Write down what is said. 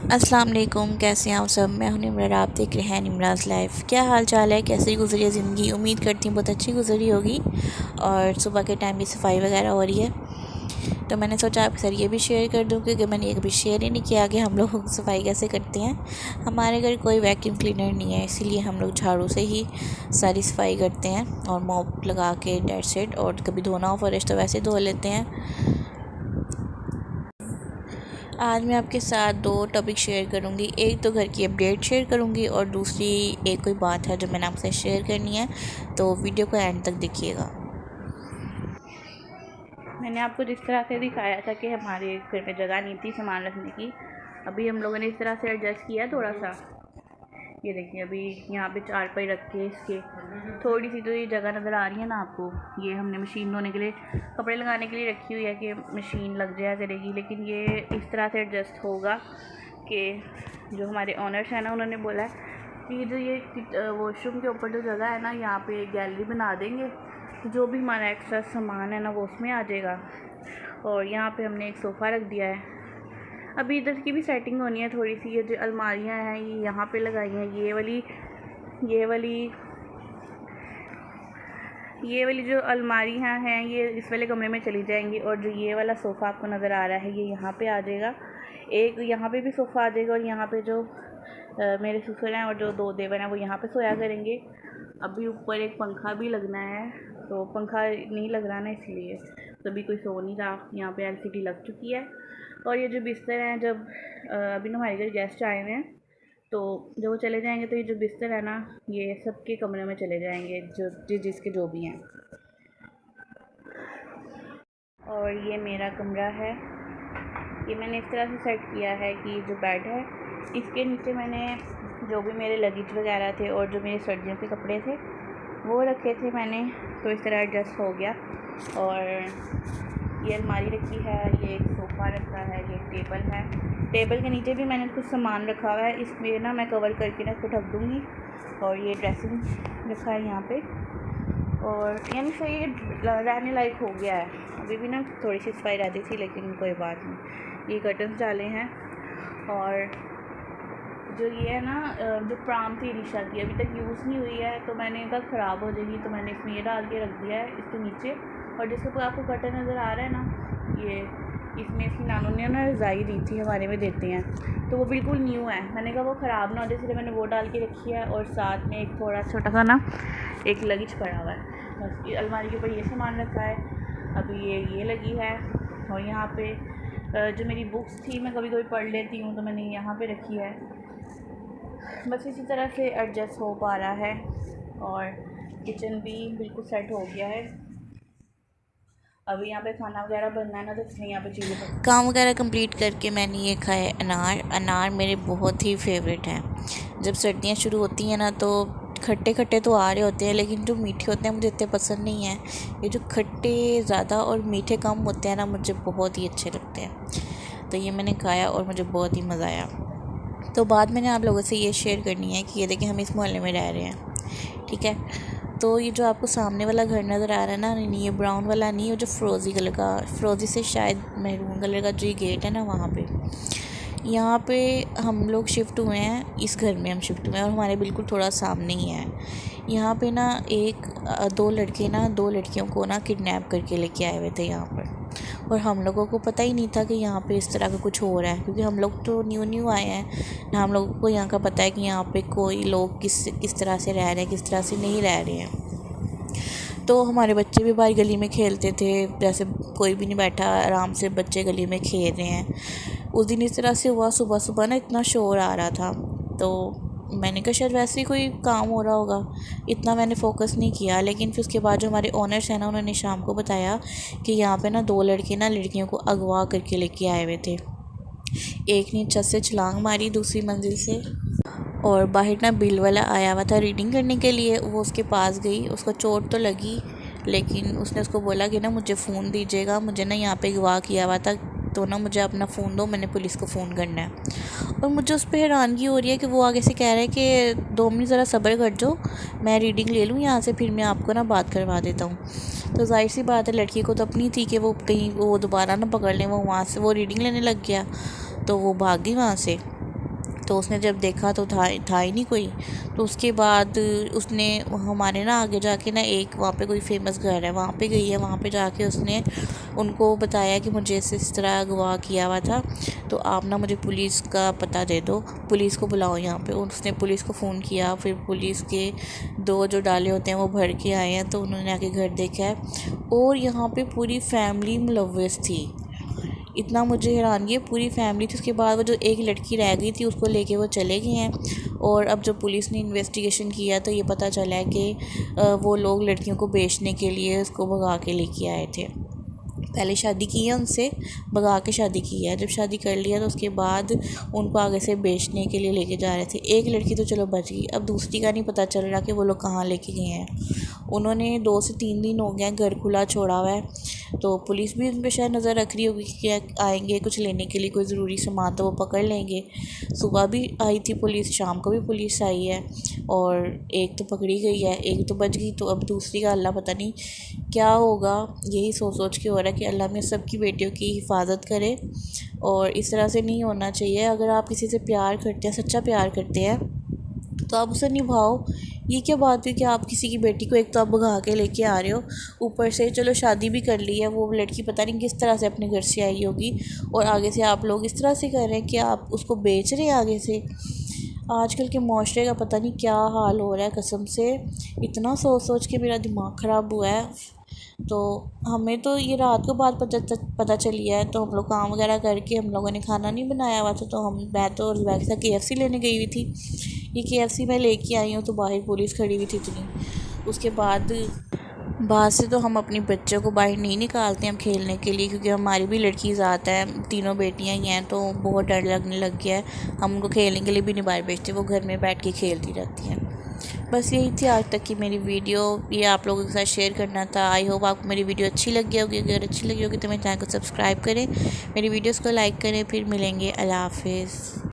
अस्सलाम वालेकुम, कैसे हैं आप सब। मैं हूं निमरान, आप देख रहे हैं निमराज़ लाइफ। क्या हाल चाल है, कैसी गुजरी है ज़िंदगी। उम्मीद करती हूँ बहुत अच्छी गुजरी होगी। और सुबह के टाइम भी सफाई वगैरह हो रही है, तो मैंने सोचा आपके साथ ये भी शेयर कर दूँ, क्योंकि मैंने ये कभी शेयर ही नहीं किया कि हम लोग सफाई कैसे करते हैं। हमारे घर कोई वैक्यूम क्लीनर नहीं है, इसीलिए हम लोग झाड़ू से ही सारी सफाई करते हैं और मॉप लगा के डेट्स इट। और कभी धोना हो फर्श तो वैसे धो लेते हैं। आज मैं आपके साथ दो टॉपिक शेयर करूंगी। एक तो घर की अपडेट शेयर करूंगी और दूसरी एक कोई बात है जो मैंने आपसे शेयर करनी है, तो वीडियो को एंड तक देखिएगा। मैंने आपको जिस तरह से दिखाया था कि हमारे घर में जगह नहीं थी सामान रखने की, अभी हम लोगों ने इस तरह से एडजस्ट किया थोड़ा सा। ये देखिए, अभी यहाँ पे चारपाई रख के इसके थोड़ी सी तो ये जगह नज़र आ रही है ना आपको, ये हमने मशीन धोने के लिए, कपड़े लगाने के लिए रखी हुई है कि मशीन लग जाया करेगी। लेकिन ये इस तरह से एडजस्ट होगा कि जो हमारे ऑनर्स हैं ना, उन्होंने बोला है कि जो ये वॉशरूम के ऊपर जो जगह है ना, यहाँ पे गैलरी बना देंगे, जो भी हमारा एक्स्ट्रा सामान है ना वो उसमें आ जाएगा। और यहाँ पे हमने एक सोफ़ा रख दिया है। अभी इधर की भी सेटिंग होनी है थोड़ी सी। ये जो अलमारियाँ हैं ये यहाँ पे लगाई हैं, ये वाली जो अलमारियाँ हैं ये इस वाले कमरे में चली जाएंगी। और जो ये वाला सोफ़ा आपको नज़र आ रहा है ये यहाँ पे आ जाएगा। एक यहाँ पे भी सोफ़ा आ जाएगा और यहाँ पे जो मेरे ससुर हैं और जो दो देवर हैं वो यहाँ पे सोया करेंगे। अभी ऊपर एक पंखा भी लगना है, तो पंखा नहीं लग रहा ना, इसलिए तभी कोई सो नहीं रहा। यहाँ पे एलसीडी लग चुकी है। और ये जो बिस्तर हैं, जब अभी ना हमारे घर गेस्ट आए हुए हैं, तो जब वो चले जाएंगे तो ये जो बिस्तर है ना ये सबके कमरे में चले जाएंगे, जो जिसके जो भी हैं। और ये मेरा कमरा है, ये मैंने इस तरह से सेट किया है कि जो बेड है इसके नीचे मैंने जो भी मेरे लगेज वगैरह थे और जो मेरे सर्दियों के कपड़े थे वो रखे थे मैंने, तो इस तरह एडजस्ट हो गया। और ये अलमारी रखी है, ये एक सोफ़ा रखा है, ये एक टेबल है। टेबल के नीचे भी मैंने कुछ सामान रखा हुआ है, इसमें ना मैं कवर करके ना इसको ढक दूँगी। और ये ड्रेसिंग रखा है यहाँ पे, और यानी सही ये रहने लायक हो गया है। अभी भी ना थोड़ी सी सफाई रहती थी, लेकिन कोई बात नहीं। ये कर्टन्स डाले हैं। और जो ये है ना, जो प्राम थी रीशा की, अभी तक यूज़ नहीं हुई है, तो मैंने कहा ख़राब हो जाएगी, तो मैंने इसमें ये डाल के रख दिया है इसके नीचे। और जिसके ऊपर आपको कर्टन नज़र आ रहा है ना, ये इसमें इसकी नानों ने ना रज़ाई दी थी, हमारे में देते हैं, तो वो बिल्कुल न्यू है। मैंने कहा वो ख़राब ना हो जाए, इसलिए मैंने वो डाल के रखी है। और साथ में एक थोड़ा छोटा सा ना एक लगेज पड़ा हुआ है, बस। ये अलमारी के ऊपर ये सामान रखा है। अभी ये लगी है। और यहाँ पे जो मेरी बुक्स थी मैं कभी कभी पढ़ लेती हूँ, तो मैंने यहाँ पे रखी है। बस इसी तरह से एडजस्ट हो पा रहा है। और किचन भी बिल्कुल सेट हो गया है। अभी यहाँ पे खाना वगैरह बनना है ना, तो इसलिए यहाँ पे चीज़ें काम वगैरह कंप्लीट करके मैंने ये खाए अनार मेरे बहुत ही फेवरेट हैं। जब सर्दियाँ शुरू होती हैं ना, तो खट्टे खट्टे तो आ रहे होते हैं, लेकिन जो मीठे होते हैं मुझे इतने पसंद नहीं हैं। ये जो खट्टे ज़्यादा और मीठे कम होते हैं ना, मुझे बहुत ही अच्छे लगते हैं। तो ये मैंने खाया और मुझे बहुत ही मज़ा आया। तो बात मैंने आप लोगों से ये शेयर करनी है कि ये देखिए हम इस मोहल्ले में रह रहे हैं, ठीक है। तो ये जो आपको सामने वाला घर नज़र आ रहा है ना, नहीं ये ब्राउन वाला नहीं, वो जो फ्रोज़ी कलर का, फ्रोज़ी से शायद मैरून कलर का जो ये गेट है ना, वहाँ पे यहाँ पे हम लोग शिफ्ट हुए हैं। इस घर में हम शिफ्ट हुए हैं और हमारे बिल्कुल थोड़ा सामने ही है। यहाँ पे ना दो लड़के ना दो लड़कियों को ना किडनैप करके लेके आए हुए थे यहाँ पर। और हम लोगों को पता ही नहीं था कि यहाँ पे इस तरह का कुछ हो रहा है, क्योंकि हम लोग तो न्यू आए हैं ना, हम लोगों को यहाँ का पता है कि यहाँ पे कोई लोग किस तरह से रह रहे हैं, किस तरह से नहीं रह रहे हैं। तो हमारे बच्चे भी बाहर गली में खेलते थे, जैसे कोई भी नहीं बैठा, आराम से बच्चे गली में खेल रहे हैं। उस दिन इस तरह से हुआ, सुबह सुबह ना इतना शोर आ रहा था, तो मैंने कहा शायद वैसे ही कोई काम हो रहा होगा, इतना मैंने फोकस नहीं किया। लेकिन फिर उसके बाद जो हमारे ओनर्स हैं ना, उन्होंने शाम को बताया कि यहाँ पे ना दो लड़के ना लड़कियों को अगवा करके लेके आए हुए थे। एक ने छत से छलांग मारी दूसरी मंजिल से, और बाहर ना बिल वाला आया हुआ था रीडिंग करने के लिए। वो उसके पास गई, उसको चोट तो लगी, लेकिन उसने उसको बोला कि ना मुझे फ़ोन दीजिएगा, मुझे ना यहाँ पे अगवा किया हुआ था, तो ना मुझे अपना फ़ोन दो, मैंने पुलिस को फ़ोन करना है। और मुझे उस पर हैरानगी हो रही है कि वो आगे से कह रहा है कि 2 मिनट ज़रा सब्र कर जाओ, मैं रीडिंग ले लूँ यहाँ से, फिर मैं आपको ना बात करवा देता हूँ। तो जाहिर सी बात है, लड़की को तो अपनी थी कि वो कहीं वो दोबारा ना पकड़ लें, वो वहाँ से वो रीडिंग लेने लग गया, तो वो भाग गई वहाँ से। तो उसने जब देखा तो था ही नहीं कोई। तो उसके बाद उसने हमारे ना आगे जाके ना एक वहाँ पे कोई फेमस घर है, वहाँ पे गई है। वहाँ पे जाके उसने उनको बताया कि मुझे इस तरह अगवा किया हुआ था, तो आप ना मुझे पुलिस का पता दे दो, पुलिस को बुलाओ यहाँ पे। उसने पुलिस को फ़ोन किया, फिर पुलिस के 2 जो डाले होते हैं वो भर के आए हैं। तो उन्होंने आके घर देखा है और यहाँ पे पूरी फैमिली मुलव्वस थी। इतना मुझे हैरानगी है, पूरी फैमिली थी। उसके बाद वो जो एक लड़की रह गई थी उसको लेके वो चले गए हैं। और अब जब पुलिस ने इन्वेस्टिगेशन किया तो ये पता चला है कि वो लोग लड़कियों को बेचने के लिए उसको भगा के लेके आए थे। पहले शादी की है उनसे, भगा के शादी की है। जब शादी कर लिया तो उसके बाद उनको आगे से बेचने के लिए लेके जा रहे थे। एक लड़की तो चलो बच गई, अब दूसरी का नहीं पता चल रहा कि वो लोग कहाँ लेके गए हैं। उन्होंने 2 से 3 दिन हो गए घर खुला छोड़ा हुआ है, तो पुलिस भी उन पर शायद नज़र रख रही होगी कि आएंगे कुछ लेने के लिए, कोई ज़रूरी सामान तो वो पकड़ लेंगे। सुबह भी आई थी पुलिस, शाम को भी पुलिस आई है, और एक तो पकड़ी गई है, एक तो बच गई। तो अब दूसरी का अल्लाह पता नहीं क्या होगा। यही सोच के हो रहा है कि अल्लाह में सबकी बेटियों की हिफाजत करे। और इस तरह से नहीं होना चाहिए। अगर आप किसी से प्यार करते हैं, सच्चा प्यार करते हैं, तो आप उसे निभाओ। ये क्या बात हुई कि आप किसी की बेटी को एक तो आप भगा के लेके आ रहे हो, ऊपर से चलो शादी भी कर ली है, वो लड़की पता नहीं किस तरह से अपने घर से आई होगी, और आगे से आप लोग इस तरह से कर रहे हैं कि आप उसको बेच रहे हैं आगे से। आजकल के माशरे का पता नहीं क्या हाल हो रहा है, कसम से इतना सोच के मेरा दिमाग ख़राब हुआ है। तो हमें तो ये रात को बात पता चली है, तो हम लोग काम वगैरह करके, हम लोगों ने खाना नहीं बनाया हुआ था, तो मैं तो रिलैक्स था, KFC लेने गई हुई थी। ये KFC मैं लेके आई हूँ तो बाहर पुलिस खड़ी हुई थी इतनी। उसके बाद से तो हम अपनी बच्चों को बाहर नहीं निकालते हम खेलने के लिए, क्योंकि हमारी भी लड़की ज़ात है, तीनों बेटियां ही हैं, तो बहुत डर लगने लग गया है। हम उनको खेलने के लिए भी नहीं बाहर भेजते, वो घर में बैठ के खेलती रहती हैं। बस यही थी आज तक की मेरी वीडियो, ये आप लोगों के साथ शेयर करना था। आई होप आपको मेरी वीडियो अच्छी लगी होगी। अगर अच्छी लगी होगी तो मेरे चैनल को सब्सक्राइब करें, मेरी वीडियोज़ को लाइक करें। फिर मिलेंगे, अल्लाह हाफिज़।